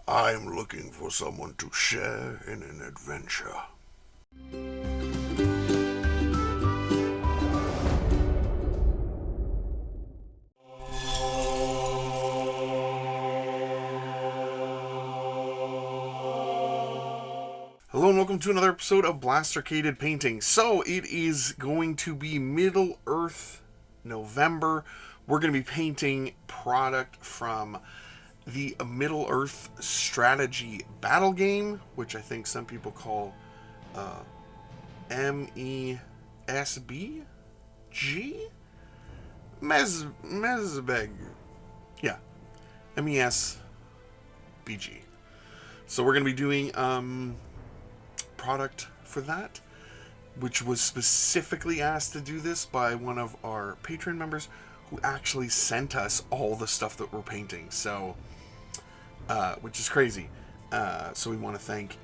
I'm looking for someone to share in an adventure. Hello and welcome to another episode of Blastercaded Painting. So it is going to be Middle Earth November. We're going to be painting product from the Middle Earth strategy battle game, which I think some people call MESBG? Mesbeg. Yeah, MESBG. So we're going to be doing product for that, which was specifically asked to do this by one of our Patreon members who actually sent us all the stuff that we're painting. So, which is crazy. So we want to thank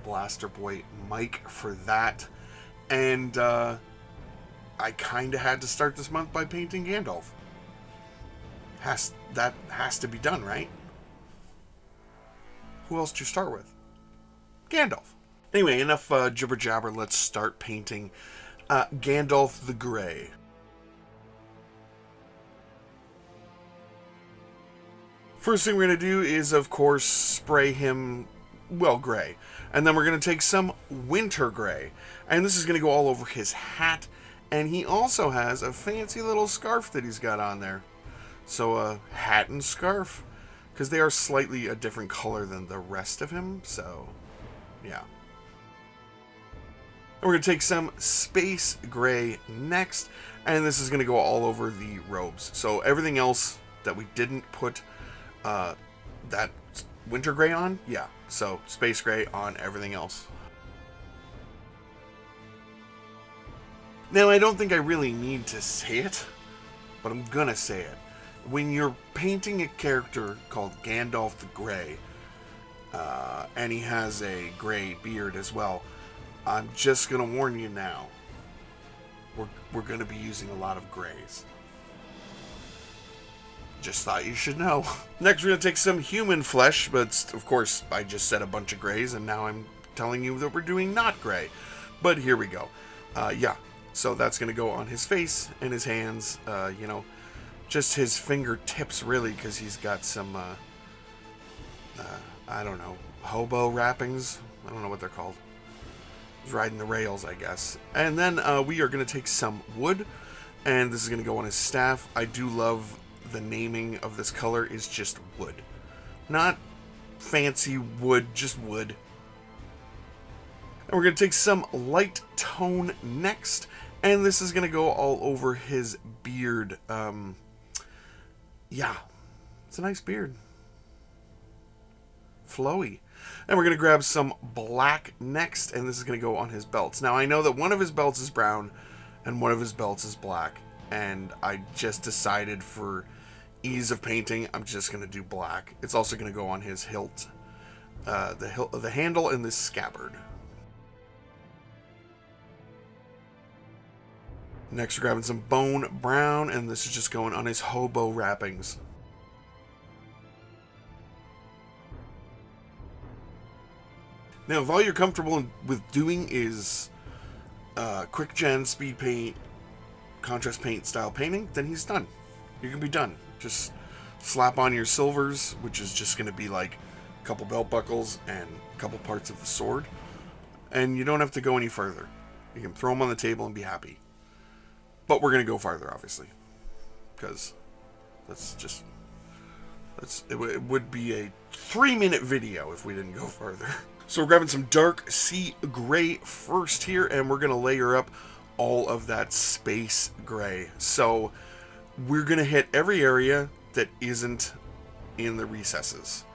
Blaster Boy Mike for that. And I kind of had to start this month by painting Gandalf. That has to be done, right? Who else to start with? Gandalf. Anyway, enough jibber jabber. Let's start painting Gandalf the Grey. First thing we're going to do is, of course, spray him, well, gray. And then we're going to take some winter gray. And this is going to go all over his hat. And he also has a fancy little scarf that he's got on there. So a hat and scarf. Because they are slightly a different color than the rest of him. So, yeah. And we're going to take some space gray next. And this is going to go all over the robes. So everything else that we didn't put that winter gray on, yeah. So space gray on everything else. Now, I don't think I really need to say it, but I'm going to say it. When you're painting a character called Gandalf the Grey, and he has a gray beard as well, I'm just going to warn you now. We're going to be using a lot of grays. Just thought you should know. Next, we're going to take some human flesh, but of course, I just said a bunch of grays, and now I'm telling you that we're doing not gray. But here we go. Yeah, so that's going to go on his face and his hands, just his fingertips, really, because he's got some, I don't know, hobo wrappings? I don't know what they're called. He's riding the rails, I guess. And then we are going to take some wood, and this is going to go on his staff. I do love the naming of this color is just wood. Not fancy wood, just wood. And we're going to take some light tone next, and this is going to go all over his beard. Yeah, it's a nice beard. Flowy. And we're going to grab some black next, and this is going to go on his belts. Now, I know that one of his belts is brown, and one of his belts is black, and I just decided for ease of painting, I'm just going to do black. It's also going to go on his hilt, the handle, and this scabbard. Next, we're grabbing some bone brown, and this is just going on his hobo wrappings. Now, if all you're comfortable with doing is quick gen, speed paint, contrast paint style painting, then he's done. You can be done. Just slap on your silvers, which is just going to be like a couple belt buckles and a couple parts of the sword. And you don't have to go any further. You can throw them on the table and be happy. But we're going to go farther, obviously. Because it would be a 3-minute video if we didn't go further. So we're grabbing some dark sea gray first here, and we're going to layer up all of that space gray. So we're going to hit every area that isn't in the recesses.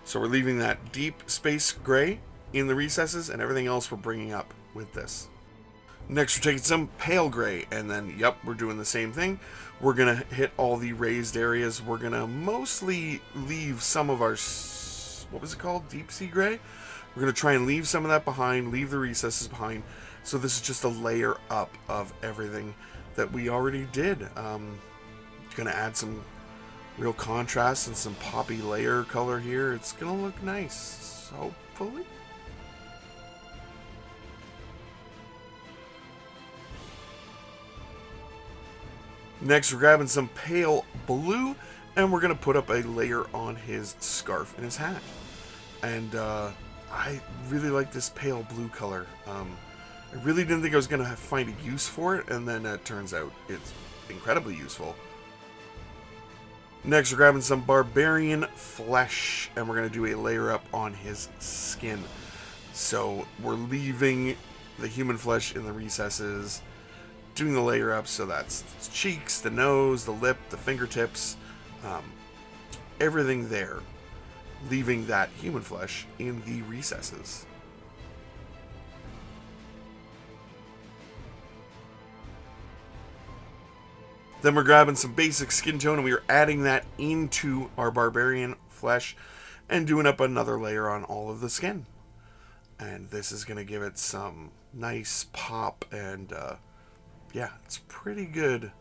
So we're leaving that deep space gray in the recesses, and everything else we're bringing up with this. Next, we're taking some pale gray, and then, yep, we're doing the same thing. We're going to hit all the raised areas. We're going to mostly leave some of our, what was it called? Deep sea gray? We're going to try and leave some of that behind, leave the recesses behind. So this is just a layer up of everything that we already did. Going to add some Real contrast and some poppy layer color here. It's gonna look nice, hopefully. Next, we're grabbing some pale blue, and we're gonna put up a layer on his scarf and his hat. And I really like this pale blue color. I really didn't think I was gonna find a use for it, and then it turns out it's incredibly useful. Next, we're grabbing some barbarian flesh, and we're going to do a layer up on his skin. So we're leaving the human flesh in the recesses, doing the layer up, so that's the cheeks, the nose, the lip, the fingertips, everything there, leaving that human flesh in the recesses. Then we're grabbing some basic skin tone and we are adding that into our barbarian flesh and doing up another layer on all of the skin. And this is going to give it some nice pop, and yeah, it's pretty good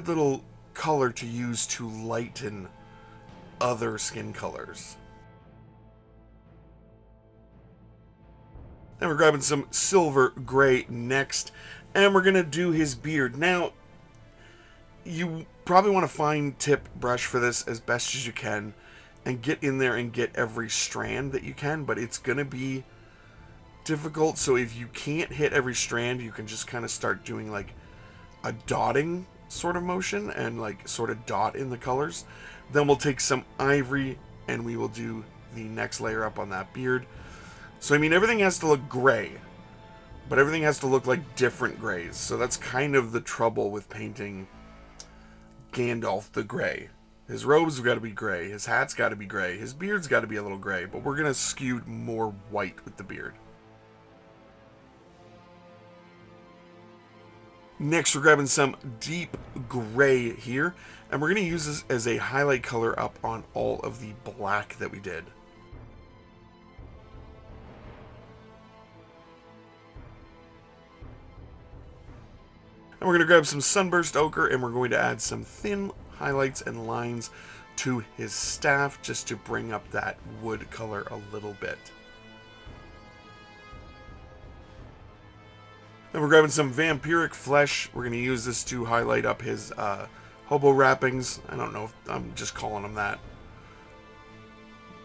little color to use to lighten other skin colors. Then we're grabbing some silver gray next, and we're going to do his beard. Now, you probably want to fine tip brush for this as best as you can and get in there and get every strand that you can, but it's going to be difficult. So if you can't hit every strand, you can just kind of start doing like a dotting sort of motion and like sort of dot in the colors. Then we'll take some ivory and we will do the next layer up on that beard. So I mean, everything has to look gray, but everything has to look like different grays. So that's kind of the trouble with painting Gandalf the gray. His robes have got to be gray, his hat's got to be gray, his beard's got to be a little gray, but we're going to skew more white with the beard. Next, we're grabbing some deep gray here, and we're going to use this as a highlight color up on all of the black that we did. And we're going to grab some sunburst ochre, and we're going to add some thin highlights and lines to his staff just to bring up that wood color a little bit. Then we're grabbing some vampiric flesh. We're going to use this to highlight up his hobo wrappings. I don't know if I'm just calling them that.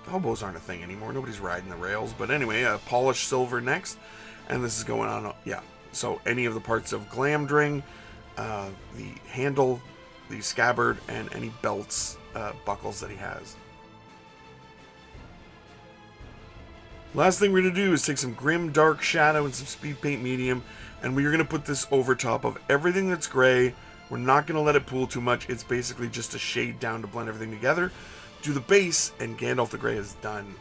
Hobos aren't a thing anymore. Nobody's riding the rails. But anyway, polished silver next. And this is going on, yeah. So any of the parts of Glamdring, the handle, the scabbard, and any belts, buckles that he has. Last thing we're going to do is take some Grim Dark Shadow and some Speed Paint Medium, and we're going to put this over top of everything that's gray. We're not going to let it pool too much. It's basically just a shade down to blend everything together. Do the base, and Gandalf the Grey is done.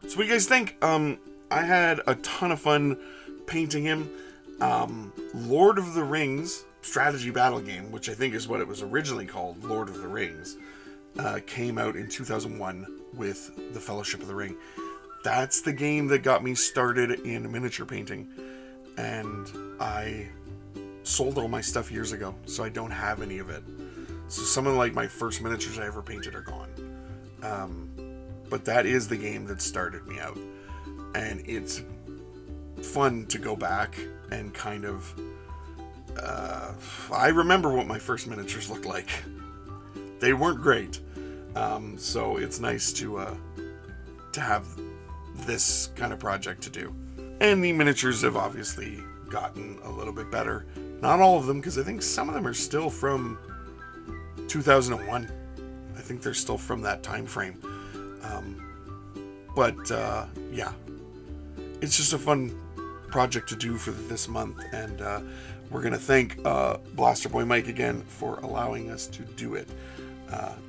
So what do you guys think? I had a ton of fun painting him. Lord of the Rings strategy battle game, which I think is what it was originally called, Lord of the Rings, came out in 2001 with the Fellowship of the Ring. That's the game that got me started in miniature painting, and I sold all my stuff years ago, so I don't have any of it. So some of like my first miniatures I ever painted are gone. But that is the game that started me out, and it's fun to go back and kind of I remember what my first miniatures looked like. They weren't great, so it's nice to have this kind of project to do. And the miniatures have obviously gotten a little bit better. Not all of them, because I think some of them are still from 2001. I think they're still from that time frame. Yeah, it's just a fun project to do for this month, and we're going to thank Blaster Boy Mike again for allowing us to do it.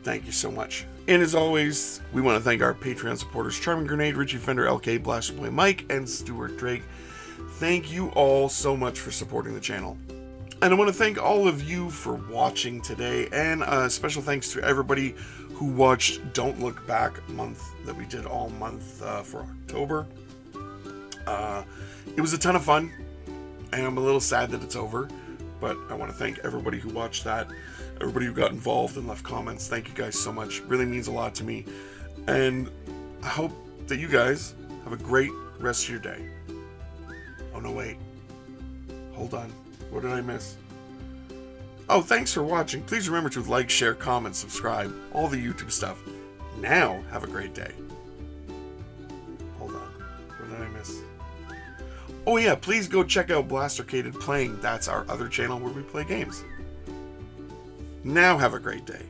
Thank you so much. And as always, we want to thank our Patreon supporters, Charming Grenade, Richie Fender, LK, Blaster Boy Mike, and Stuart Drake. Thank you all so much for supporting the channel. And I want to thank all of you for watching today, and special thanks to everybody who watched Don't Look Back month that we did all month for October. It was a ton of fun, and I'm a little sad that it's over, but I want to thank everybody who watched that, everybody who got involved and left comments. Thank you guys so much. It really means a lot to me, and I hope that you guys have a great rest of your day. Oh no, wait. Hold on. What did I miss? Oh, thanks for watching. Please remember to like, share, comment, subscribe, all the YouTube stuff. Now, have a great day. Hold on. What did I miss? Oh yeah, please go check out Blastercaded Playing. That's our other channel where we play games. Now have a great day.